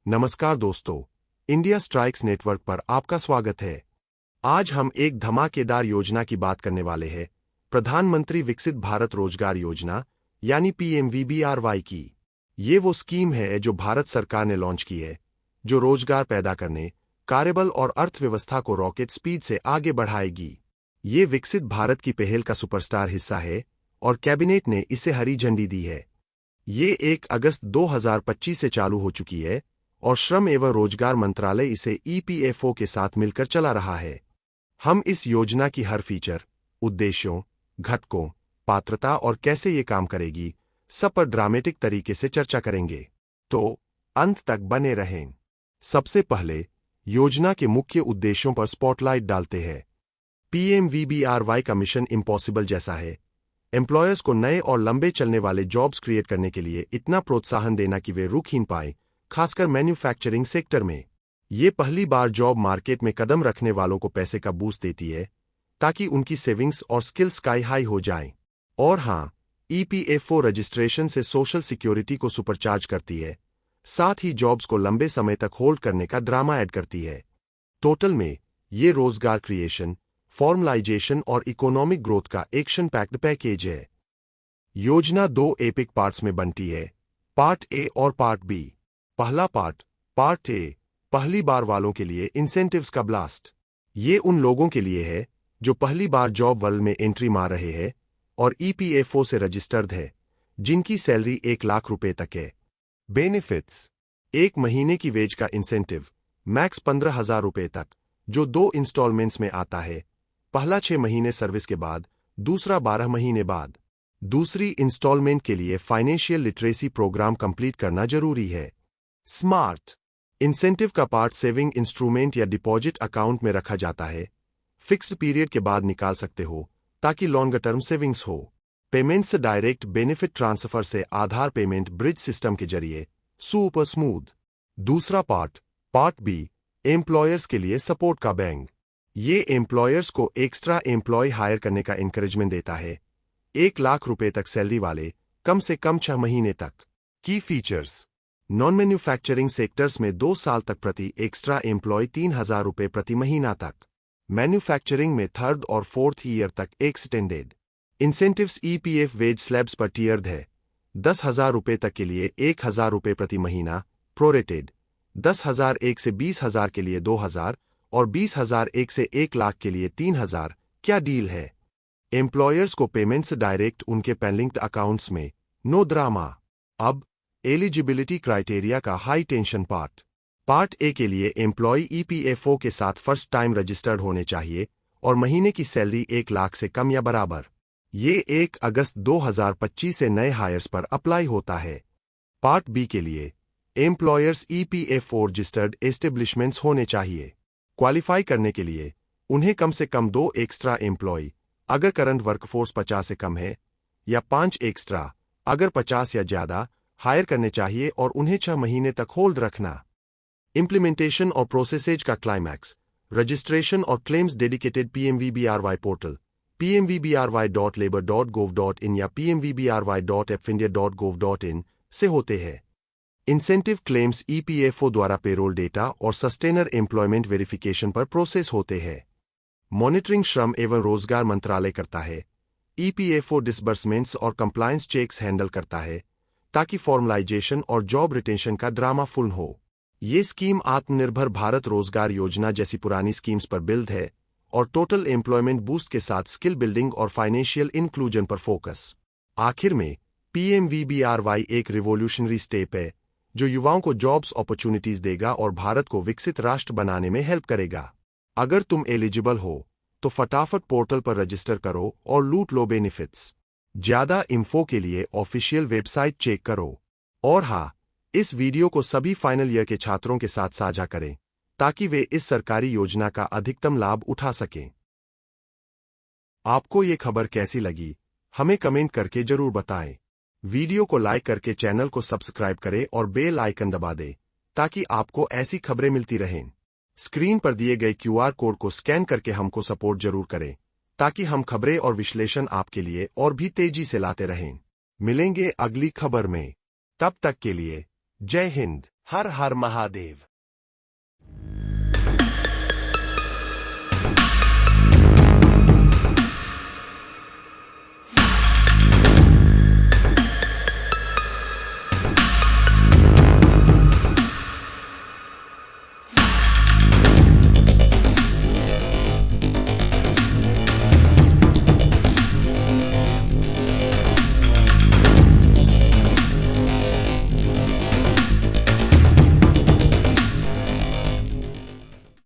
नमस्कार दोस्तों, India strikes network पर आपका स्वागत है। आज हम एक धमाकेदार योजना की बात करने वाले हैं, प्रधानमंत्री विकसित भारत रोजगार योजना यानी PMVBRY की। ये वो स्कीम है जो भारत सरकार ने लॉन्च की है, जो रोजगार पैदा करने, कार्यबल और अर्थव्यवस्था को रॉकेट स्पीड से आगे बढ़ाएगी। ये विकसित भारत की पहल का सुपरस्टार हिस्सा है और कैबिनेट ने इसे हरी झंडी दी है। ये 1 अगस्त 2025 से चालू हो चुकी है और श्रम एवं रोजगार मंत्रालय इसे EPFO के साथ मिलकर चला रहा है। हम इस योजना की हर फीचर, उद्देश्यों, घटकों, पात्रता और कैसे ये काम करेगी, सब पर ड्रामेटिक तरीके से चर्चा करेंगे। तो अंत तक बने रहें। सबसे पहले योजना के मुख्य उद्देश्यों पर स्पॉटलाइट डालते हैं। PMVBRY का मिशन इम्पॉसिबल जैसा है। एम्प्लॉयर्स को नए और लंबे चलने वाले जॉब्स क्रिएट करने के लिए इतना प्रोत्साहन देना कि वे रुक ही न पाए, खासकर मैन्युफैक्चरिंग सेक्टर में। ये पहली बार जॉब मार्केट में कदम रखने वालों को पैसे का बूस्ट देती है, ताकि उनकी सेविंग्स और स्किल स्काई हाई हो जाएं। और हाँ, EPFO रजिस्ट्रेशन से सोशल सिक्योरिटी को सुपरचार्ज करती है, साथ ही जॉब्स को लंबे समय तक होल्ड करने का ड्रामा ऐड करती है। टोटल में ये रोजगार क्रिएशन, फॉर्मलाइजेशन और इकोनॉमिक ग्रोथ का एक्शन पैक्ड पैकेज है। योजना 2 एपिक पार्ट्स में बनती है, पार्ट ए और पार्ट बी। पहला पार्ट ए, पहली बार वालों के लिए इंसेंटिव्स का ब्लास्ट। ये उन लोगों के लिए है जो पहली बार जॉब वर्ल्ड में एंट्री मार रहे हैं और EPFO से रजिस्टर्ड है, जिनकी सैलरी 1 लाख रुपए तक है। बेनिफिट्स: 1 महीने की वेज का इंसेंटिव, मैक्स 15,000 रुपए तक, जो 2 इंस्टॉलमेंट्स में आता है। पहला 6 महीने सर्विस के बाद, दूसरा 12 महीने बाद। दूसरी इंस्टॉलमेंट के लिए फाइनेंशियल लिटरेसी प्रोग्राम कंप्लीट करना जरूरी है। स्मार्ट इंसेंटिव का पार्ट सेविंग इंस्ट्रूमेंट या डिपॉजिट अकाउंट में रखा जाता है। फिक्स्ड पीरियड के बाद निकाल सकते हो, ताकि लॉन्गर टर्म सेविंग्स हो। पेमेंट्स डायरेक्ट बेनिफिट ट्रांसफर से आधार पेमेंट ब्रिज सिस्टम के जरिए, सुपर स्मूथ। दूसरा पार्ट बी, एम्प्लॉयर्स के लिए सपोर्ट का बैंक। ये एम्प्लॉयर्स को एक्स्ट्रा एम्प्लॉय हायर करने का इंकरेजमेंट देता है। 1 लाख रुपए तक सैलरी वाले, कम से कम 6 महीने तक। की फीचर्स: नॉन मैन्युफैक्चरिंग सेक्टर्स में 2 साल तक प्रति एक्स्ट्रा एम्प्लॉय 3,000 रुपए प्रति महीना तक। मैन्युफैक्चरिंग में 3rd और 4th ईयर तक extended. Incentives EPF wage slabs पर टियर्ड है। 10,000 रुपए तक के लिए 1,000 रुपए प्रति महीना, प्रोरेटेड। 10,000 1 से 20,000 के लिए 2,000 और 20,000 1 से 1 लाख के लिए 3,000। क्या डील है? एम्प्लॉयर्स को पेमेंट्स डायरेक्ट उनके पेनलिंक्ड अकाउंट्स में, नो ड्रामा। अब एलिजिबिलिटी क्राइटेरिया का हाई टेंशन पार्ट ए के लिए एम्प्लॉय EPFO के साथ फर्स्ट टाइम रजिस्टर्ड होने चाहिए और महीने की सैलरी 1 लाख से कम या बराबर। ये 1 अगस्त 2025 से नए हायर्स पर अप्लाई होता है। पार्ट बी के लिए एम्प्लॉयर्स EPFO रजिस्टर्ड एस्टेब्लिशमेंट्स होने चाहिए। क्वालिफाई करने के लिए उन्हें कम से कम 2 एक्स्ट्रा एम्प्लॉय, अगर करंट वर्कफोर्स 50 से कम है, या 5 एक्स्ट्रा, अगर 50 या ज्यादा, हायर करने चाहिए और उन्हें 6 महीने तक होल्ड रखना। इंप्लीमेंटेशन और प्रोसेसेज का क्लाइमैक्स: रजिस्ट्रेशन और claims dedicated PMVBRY portal, pmvbry.labor.gov.in या pmvbry.findia.gov.in से होते हैं। इंसेंटिव क्लेम्स EPFO द्वारा पेरोल डेटा और सस्टेनर एम्प्लॉयमेंट वेरिफिकेशन पर प्रोसेस होते हैं। मॉनिटरिंग श्रम एवं रोजगार मंत्रालय करता है। EPFO डिसबर्समेंट्स और कंप्लायंस चेक्स हैंडल करता है, ताकि फॉर्मलाइजेशन और जॉब रिटेंशन का ड्रामा फुल हो। ये स्कीम आत्मनिर्भर भारत रोजगार योजना जैसी पुरानी स्कीम्स पर बिल्ड है और टोटल एम्प्लॉयमेंट बूस्ट के साथ स्किल बिल्डिंग और फाइनेंशियल इंक्लूजन पर फोकस। आखिर में PMVBRY एक रिवोल्यूशनरी स्टेप है, जो युवाओं को जॉब्स अपॉर्चुनिटीज देगा और भारत को विकसित राष्ट्र बनाने में हेल्प करेगा। अगर तुम एलिजिबल हो, तो फटाफट पोर्टल पर रजिस्टर करो और लूट लो बेनिफिट्स। ज्यादा इन्फो के लिए ऑफिशियल वेबसाइट चेक करो। और हाँ, इस वीडियो को सभी फाइनल ईयर के छात्रों के साथ साझा करें, ताकि वे इस सरकारी योजना का अधिकतम लाभ उठा सकें। आपको ये खबर कैसी लगी, हमें कमेंट करके जरूर बताएं। वीडियो को लाइक करके चैनल को सब्सक्राइब करें और बेल आइकन दबा दें, ताकि आपको ऐसी खबरें मिलती रहें। स्क्रीन पर दिए गए QR कोड को स्कैन करके हमको सपोर्ट जरूर करें, ताकि हम खबरें और विश्लेषण आपके लिए और भी तेजी से लाते रहें। मिलेंगे अगली खबर में। तब तक के लिए जय हिंद। हर हर महादेव।